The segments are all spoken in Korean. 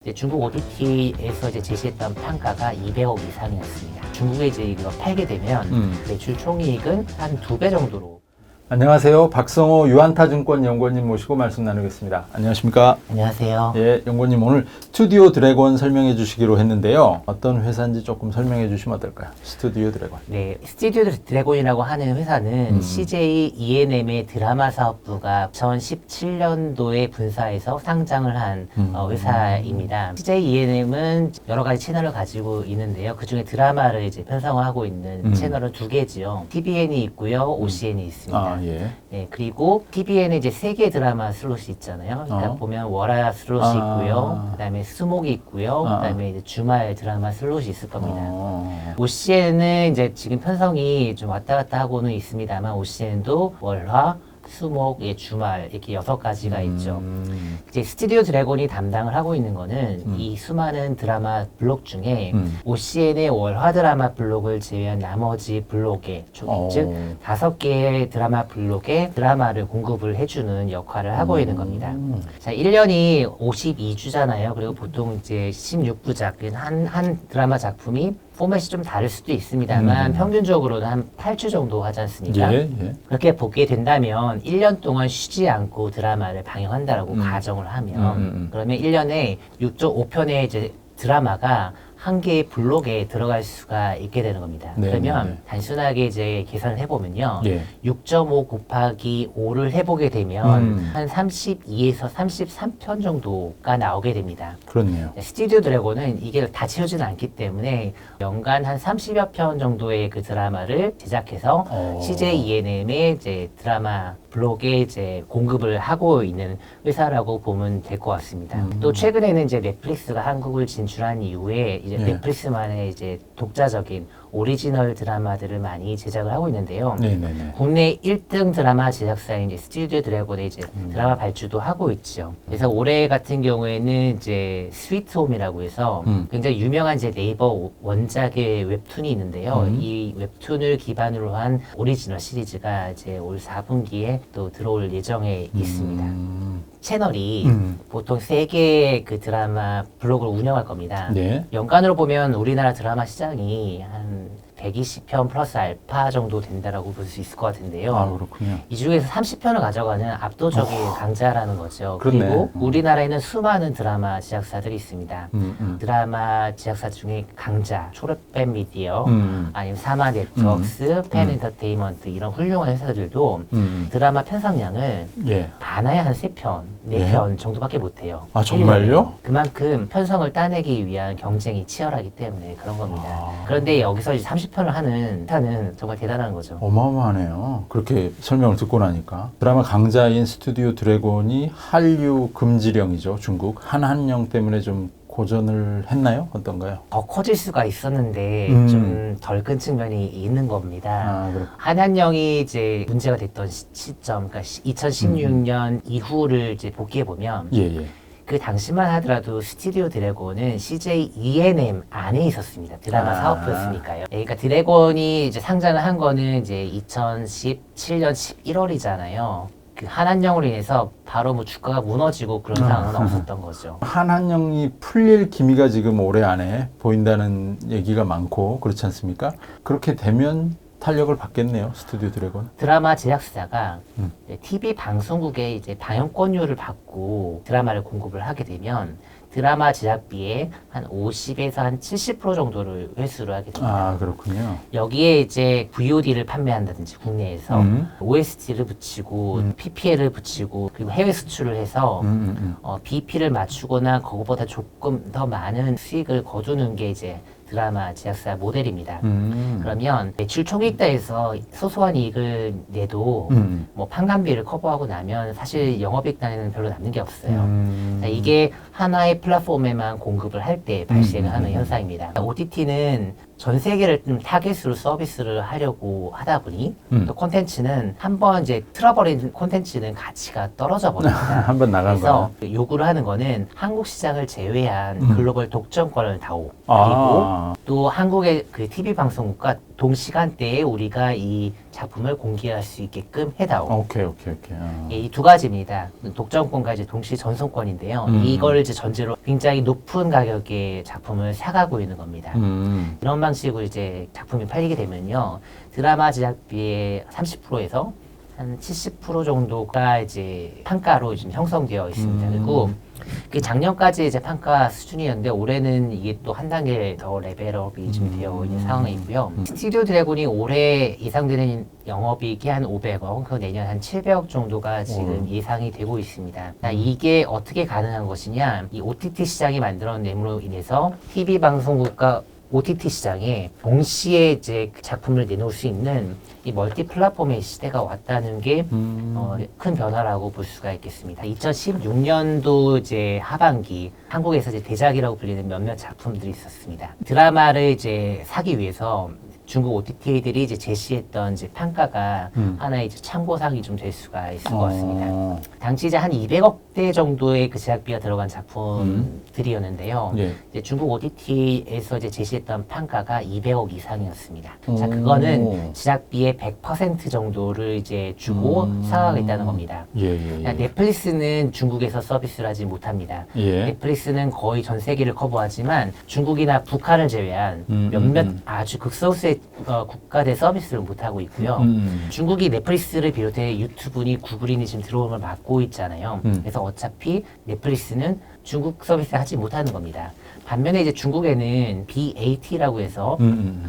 이제 중국 OTT에서 이제 제시했던 판가가 200억 이상이었습니다. 중국에 이제 이거 팔게 되면 매출 총이익은 한 2배 정도로. 안녕하세요. 박성호 유한타증권 연구원님 모시고 말씀 나누겠습니다. 안녕하십니까? 안녕하세요. 예, 연구원님 오늘 스튜디오 드래곤 설명해 주시기로 했는데요. 어떤 회사인지 조금 설명해 주시면 어떨까요? 스튜디오 드래곤. 네, 스튜디오 드래곤이라고 하는 회사는 CJ E&M의 드라마 사업부가 2017년도에 분사해서 상장을 한 회사입니다. CJ E&M은 여러 가지 채널을 가지고 있는데요. 그 중에 드라마를 이제 편성하고 있는 채널은 2개지요. TVN이 있고요, OCN이 있습니다. 아, 예. 네, 그리고 TVN은 이제 3개 드라마 슬롯이 있잖아요. 그러니까 보면 월화 슬롯이 있고요. 그다음에 수목이 있고요. 그다음에 이제 주말 드라마 슬롯이 있을 겁니다. OCN은 이제 지금 편성이 좀 왔다 갔다 하고는 있습니다만 OCN도 월화, 수목, 주말 이렇게 6가지가 있죠. 이제 스튜디오 드래곤이 담당을 하고 있는 거는 이 수많은 드라마 블록 중에 OCN의 월화 드라마 블록을 제외한 나머지 블록에 즉 5개의 드라마 블록에 드라마를 공급을 해주는 역할을 하고 있는 겁니다. 자, 1년이 52주잖아요. 그리고 보통 이제 16부작 한 드라마 작품이 포맷이 좀 다를 수도 있습니다만 평균적으로는 한 8주 정도 하지 않습니까? 예, 예. 그렇게 보게 된다면 1년 동안 쉬지 않고 드라마를 방영한다라고 가정을 하면 그러면 1년에 6.5편의 이제 드라마가 한 개의 블록에 들어갈 수가 있게 되는 겁니다. 네, 그러면 네, 네. 단순하게 이제 계산을 해보면요. 예. 6.5 곱하기 5를 해보게 되면 한 32에서 33편 정도가 나오게 됩니다. 그렇네요. 스튜디오 드래곤은 이게 다 채우지는 않기 때문에 연간 한 30여 편 정도의 그 드라마를 제작해서 CJ E&M의 이제 드라마 블록에 이제 공급을 하고 있는 회사라고 보면 될 것 같습니다. 또 최근에는 이제 넷플릭스가 한국을 진출한 이후에 이제 예. 넷플릭스만의 이제 독자적인 오리지널 드라마들을 많이 제작을 하고 있는데요. 네네네. 국내 1등 드라마 제작사인 이제 스튜디오 드래곤의 이제 드라마 발주도 하고 있죠. 그래서 올해 같은 경우에는 이제 스위트홈이라고 해서 굉장히 유명한 이제 네이버 원작의 웹툰이 있는데요. 이 웹툰을 기반으로 한 오리지널 시리즈가 이제 올 4분기에 또 들어올 예정에 있습니다. 채널이 보통 3개의 그 드라마 블록을 운영할 겁니다. 네. 연간으로 보면 우리나라 드라마 시장이 한 120편 플러스 알파 정도 된다라고 볼 수 있을 것 같은데요. 아, 그렇군요. 이 중에서 30편을 가져가는 압도적인 강자라는 거죠. 그렇네. 그리고 우리나라에는 수많은 드라마 제작사들이 있습니다. 드라마 제작사 중에 강자, 초록뱀 미디어, 아니면 사마 넷워크스, 팬 엔터테인먼트 이런 훌륭한 회사들도 드라마 편성량을 예. 많아야 한 3편, 4편 정도밖에 못해요. 아, 정말요? 그만큼 편성을 따내기 위한 경쟁이 치열하기 때문에 그런 겁니다. 그런데 여기서 이제 30편을 하는 회사는 정말 대단한 거죠. 어마어마하네요. 그렇게 설명을 듣고 나니까. 드라마 강자인 스튜디오 드래곤이 한류 금지령이죠, 중국. 한한령 때문에 좀 고전을 했나요? 어떤가요? 더 커질 수가 있었는데 좀 덜 큰 측면이 있는 겁니다. 아, 그렇 한한령이 이제 문제가 됐던 시점, 그러니까 2016년 이후를 이제 복귀해 보면 예, 예. 그 당시만 하더라도 스튜디오 드래곤은 CJ E&M 안에 있었습니다. 드라마 사업부였으니까요. 그러니까 드래곤이 이제 상장을 한 거는 이제 2017년 11월이잖아요. 그 한한령으로 인해서 바로 뭐 주가가 무너지고 그런 상황은 없었던 거죠. 한한령이 풀릴 기미가 지금 올해 안에 보인다는 얘기가 많고 그렇지 않습니까? 그렇게 되면 탄력을 받겠네요, 스튜디오 드래곤. 드라마 제작사가 TV 방송국에 이제 방영권료를 받고 드라마를 공급을 하게 되면 드라마 제작비의 한 50에서 한 70% 정도를 회수를 하게 됩니다. 아, 그렇군요. 여기에 이제 VOD를 판매한다든지 국내에서 OST를 붙이고 PPL을 붙이고 그리고 해외 수출을 해서 BP를 맞추거나 그거보다 조금 더 많은 수익을 거두는 게 이제 드라마 제작사 모델입니다. 그러면 매출 총익다에서 소소한 이익을 내도 뭐 판관비를 커버하고 나면 사실 영업이익 단에는 별로 남는 게 없어요. 이게 하나의 플랫폼에만 공급을 할 때 발생을 하는 현상입니다. OTT는 전 세계를 좀 타겟으로 서비스를 하려고 하다 보니 또 콘텐츠는 한번 이제 틀어버린 콘텐츠는 가치가 떨어져 버립니다. 한번 나간 그래서 거야. 요구를 하는 거는 한국 시장을 제외한 글로벌 독점권을 다오. 아. 그리고 또 한국의 그 TV 방송국과 동시간대에 우리가 이 작품을 공개할 수 있게끔 해다오. 오케이. 이 두 가지입니다. 독점권과 이제 동시 전송권인데요. 이걸 이제 전제로 굉장히 높은 가격의 작품을 사가고 있는 겁니다. 이런 방식으로 이제 작품이 팔리게 되면요. 드라마 제작비의 30%에서 한 70% 정도가 이제 판가로 지금 형성되어 있습니다. 그리고 그 작년까지 이제 판가 수준이었는데 올해는 이게 또 한 단계 더 레벨업이 지금 되어 있는 상황이고요. 스튜디오 드래곤이 올해 예상되는 영업이익이 한 500억, 그 내년 한 700억 정도가 지금 예상이 되고 있습니다. 이게 어떻게 가능한 것이냐? 이 OTT 시장이 만들어냄으로 인해서 TV 방송국과 OTT 시장에 동시에 이제 작품을 내놓을 수 있는 이 멀티 플랫폼의 시대가 왔다는 게 큰 변화라고 볼 수가 있겠습니다. 2016년도 이제 하반기 한국에서 이제 대작이라고 불리는 몇몇 작품들이 있었습니다. 드라마를 이제 사기 위해서 중국 OTT들이 이제 제시했던 이제 판가가 하나의 이제 참고상이 좀 될 수가 있을 것 같습니다. 당시 이제 한 200억대 정도의 그 제작비가 들어간 작품들이었는데요. 예. 이제 중국 OTT에서 이제 제시했던 판가가 200억 이상이었습니다. 자, 그거는 제작비의 100% 정도를 이제 주고 사가겠다는 겁니다. 넷플릭스는 중국에서 서비스를 하지 못합니다. 넷플릭스는 거의 전 세계를 커버하지만 중국이나 북한을 제외한 몇몇 아주 극소수의 국가대 서비스를 못하고 있고요. 중국이 넷플릭스를 비롯해 유튜브니 구글이니 지금 들어오는 걸 막고 있잖아요. 그래서 어차피 넷플릭스는 중국 서비스 하지 못하는 겁니다. 반면에 이제 중국에는 BAT라고 해서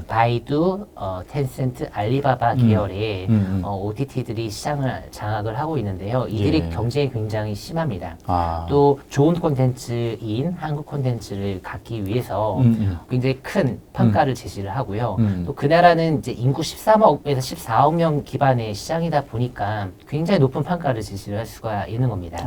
바이두, 텐센트, 알리바바 계열의 OTT들이 시장을 장악을 하고 있는데요. 이들이 경쟁이 굉장히 심합니다. 또 좋은 콘텐츠인 한국 콘텐츠를 갖기 위해서 굉장히 큰 판가를 제시를 하고요. 또 그 나라는 이제 인구 13억에서 14억 명 기반의 시장이다 보니까 굉장히 높은 판가를 제시를 할 수가 있는 겁니다.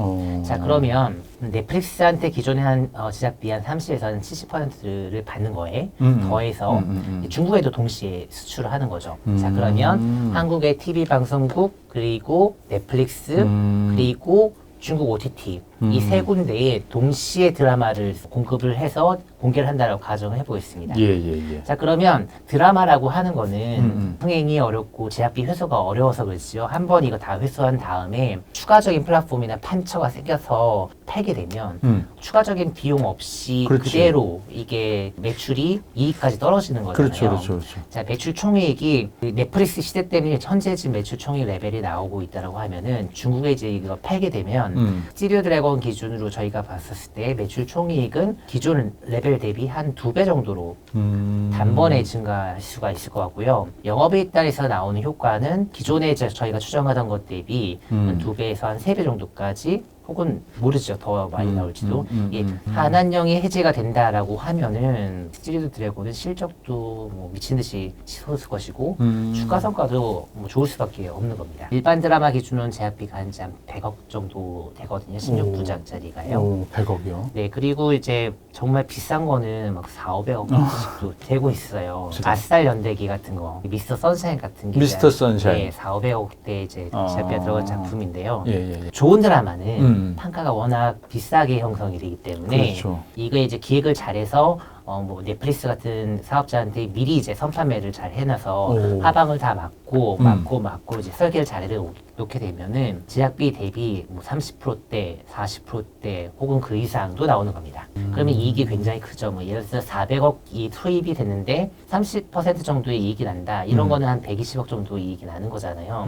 자, 그러면 넷플릭스한테 기존에 한 제작비 한 30에서 70%를 받는 거에 더해서 중국에도 동시에 수출을 하는 거죠. 자, 그러면 한국의 TV 방송국 그리고 넷플릭스 그리고 중국 OTT 이 세 군데에 동시에 드라마를 공급을 해서 공개를 한다고 가정을 해보겠습니다. 자, 그러면 드라마라고 하는 거는 흥행이 어렵고 제작비 회수가 어려워서 그렇지요. 한번 이거 다 회수한 다음에 추가적인 플랫폼이나 판처가 생겨서 팔게 되면 추가적인 비용 없이 그대로 이게 매출이 이익까지 떨어지는 거잖아요. 자, 매출 총이익이 넷플릭스 시대 때문에 현재 지금 매출 총이익 레벨이 나오고 있다라고 하면은 중국에 이제 이거 팔게 되면 스튜디오 드래곤 기준으로 저희가 봤었을 때 매출 총이익은 기존 레벨 대비 한 2배 정도로 단번에 증가할 수가 있을 것 같고요. 영업이익 단에서 나오는 효과는 기존에 저희가 추정하던 것 대비 한 2배에서 한 3배 정도까지 혹은 모르죠. 더 많이 나올지도. 한한령이 해제가 된다라고 하면은 스튜디오 드래곤은 실적도 뭐 미친 듯이 치솟을 것이고 주가 성과도 뭐 좋을 수밖에 없는 겁니다. 일반 드라마 기준으로는 제작비가 한 100억 정도 되거든요. 16부작짜리가요. 100억이요? 네, 그리고 이제 정말 비싼 거는 막 4,500억씩도 되고 있어요. 아싸 연대기 같은 거, 미스터 선샤인 같은 게 미스터 선샤인. 네, 4,500억대 이제 제작비가 들어간 작품인데요. 좋은 드라마는 판가가 워낙 비싸게 형성이 되기 때문에 이거 이제 기획을 잘해서 뭐 넷플릭스 같은 사업자한테 미리 이제 선판매를 잘 해놔서 하방을 다 막고 이제 설계를 잘 해놓게 되면은 제작비 대비 뭐 30%대, 40%대 혹은 그 이상도 나오는 겁니다. 그러면 이익이 굉장히 크죠. 뭐 예를 들어서 400억이 투입이 됐는데 30% 정도의 이익이 난다. 이런 거는 한 120억 정도 이익이 나는 거잖아요.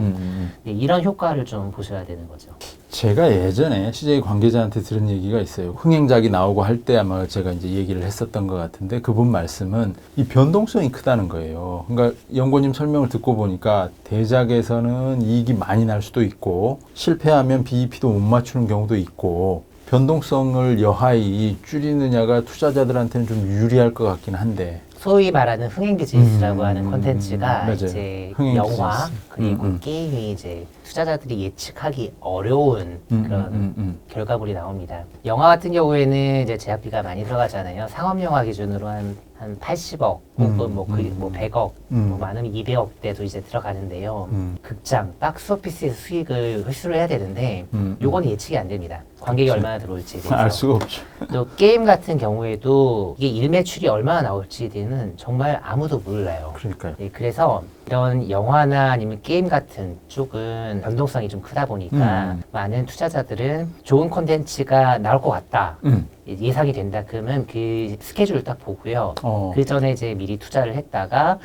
네, 이런 효과를 좀 보셔야 되는 거죠. 제가 예전에 CJ 관계자한테 들은 얘기가 있어요. 흥행작이 나오고 할 때 아마 제가 이제 얘기를 했었던 것 같은데 그분 말씀은 이 변동성이 크다는 거예요. 그러니까 연구님 설명을 듣고 보니까 대작에서는 이익이 많이 날 수도 있고 실패하면 BEP도 못 맞추는 경우도 있고 변동성을 여하이 줄이느냐가 투자자들한테는 좀 유리할 것 같긴 한데 소위 말하는 흥행 비즈니스라고 하는 콘텐츠가 맞아요. 이제 흥행 영화 비즈니스. 그리고 게임이 이제 투자자들이 예측하기 어려운 그런 결과물이 나옵니다. 영화 같은 경우에는 이제 제작비가 많이 들어가잖아요. 상업 영화 기준으로 한 80억 혹은 뭐 100억, 뭐 많으면 200억대도 이제 들어가는데요. 극장, 박스오피스에서 수익을 회수를 해야 되는데 요거는 예측이 안 됩니다. 관객이 얼마나 들어올지에 대해서. 알 수가 없죠. 또 게임 같은 경우에도 이게 일매출이 얼마나 나올지에 대해서는 정말 아무도 몰라요. 그러니까요. 네, 그래서 이런 영화나 아니면 게임 같은 쪽은 변동성이 좀 크다 보니까 많은 투자자들은 좋은 콘텐츠가 나올 것 같다. 예상이 된다. 그러면 그 스케줄을 딱 보고요. 그 전에 이제 미리 투자를 했다가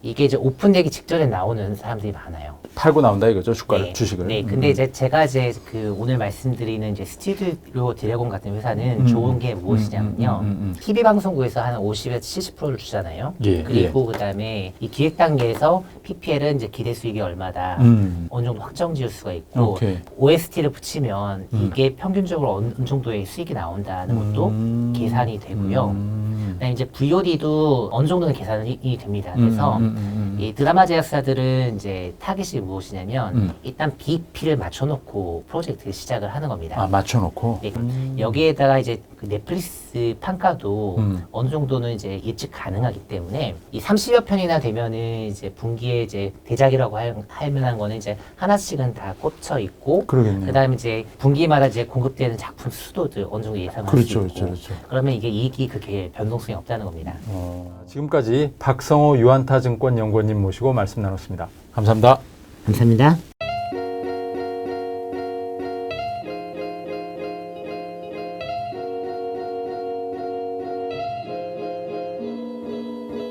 이게 이제 오픈되기 직전에 나오는 사람들이 많아요. 팔고 나온다 이거죠, 주가를, 네. 주식을. 네, 근데 이제 제가 이제 그 오늘 말씀드리는 이제 스튜디오 드래곤 같은 회사는 좋은 게 무엇이냐면요. TV 방송국에서 한 50에서 70%를 주잖아요. 예, 그리고 그다음에 이 기획 단계에서 PPL은 이제 기대 수익이 얼마다 어느 정도 확정 지을 수가 있고 오케이. OST를 붙이면 이게 평균적으로 어느 정도의 수익이 나온다는 것도 계산이 되고요. 그다음에 이제 VOD도 어느 정도는 계산이 됩니다. 그래서 이 드라마 제작사들은 이제 타깃이 무엇이냐면 일단 BP를 맞춰놓고 프로젝트를 시작을 하는 겁니다. 아, 맞춰놓고. 네, 여기에다가 이제 그 넷플릭스 판가도 어느 정도는 이제 예측 가능하기 때문에 이 30여 편이나 되면은 이제 분기에 이제 대작이라고 할 만한 거는 이제 하나씩은 다 꽂혀 있고, 그러겠네요. 그다음에 이제 분기마다 이제 공급되는 작품 수도도 어느 정도 예상할 수 그렇죠, 있고, 그렇죠. 그러면 이게 이익이 그렇게 변동성이 없다는 겁니다. 지금까지 박성호 유한타증권 연구원님 모시고 말씀 나눴습니다. 감사합니다. 감사합니다.